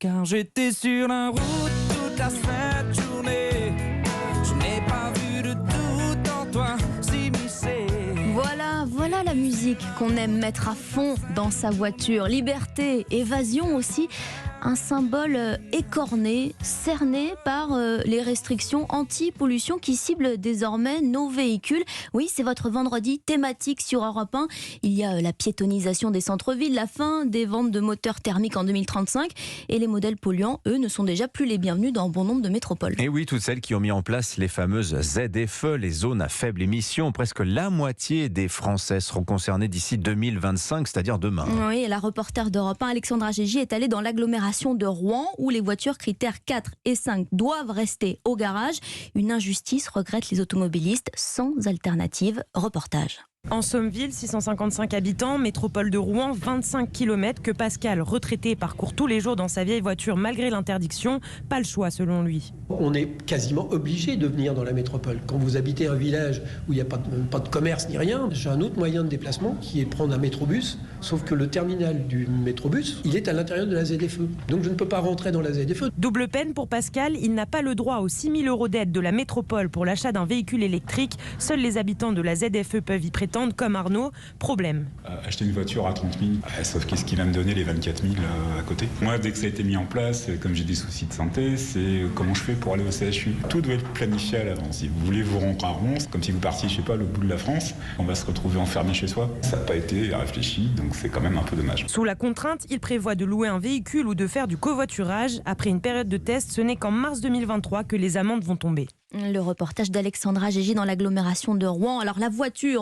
Car j'étais sur la route toute la sainte journée. Je n'ai pas vu de doute en toi s'immiscer. Voilà la musique qu'on aime mettre à fond dans sa voiture. Liberté, évasion aussi. Un symbole écorné, cerné par les restrictions anti-pollution qui ciblent désormais nos véhicules. Oui, c'est votre vendredi thématique sur Europe 1. Il y a la piétonisation des centres-villes, la fin des ventes de moteurs thermiques en 2035 et les modèles polluants, eux, ne sont déjà plus les bienvenus dans bon nombre de métropoles. Et oui, toutes celles qui ont mis en place les fameuses ZFE, les zones à faible émission. Presque la moitié des Français seront concernés d'ici 2025, c'est-à-dire demain. Oui, et la reporter d'Europe 1, Alexandra Gégy, est allée dans l'agglomération de Rouen où les voitures critères 4 et 5 doivent rester au garage. Une injustice, regrettent les automobilistes, sans alternative. Reportage. En Sommeville, 655 habitants, métropole de Rouen, 25 km que Pascal, retraité, parcourt tous les jours dans sa vieille voiture malgré l'interdiction. Pas le choix selon lui. On est quasiment obligé de venir dans la métropole. Quand vous habitez un village où il n'y a pas de commerce ni rien, j'ai un autre moyen de déplacement qui est de prendre un métrobus, sauf que le terminal du métrobus, il est à l'intérieur de la ZFE. Donc je ne peux pas rentrer dans la ZFE. Double peine pour Pascal, il n'a pas le droit aux 6 000 € d'aide de la métropole pour l'achat d'un véhicule électrique. Seuls les habitants de la ZFE peuvent y prétendre, comme Arnaud. Problème. Acheter une voiture à 30 000, sauf qu'est-ce qui va me donner les 24 000 à côté. Moi, dès que ça a été mis en place, comme j'ai des soucis de santé, c'est comment je fais pour aller au CHU. Tout doit être planifié à l'avance. Si vous voulez vous rendre à Rouen, c'est comme si vous partiez, je sais pas, au bout de la France, on va se retrouver enfermé chez soi. Ça n'a pas été réfléchi, donc c'est quand même un peu dommage. Sous la contrainte, il prévoit de louer un véhicule ou de faire du covoiturage. Après une période de test, ce n'est qu'en mars 2023 que les amendes vont tomber. Le reportage d'Alexandra Gégy dans l'agglomération de Rouen. Alors la voiture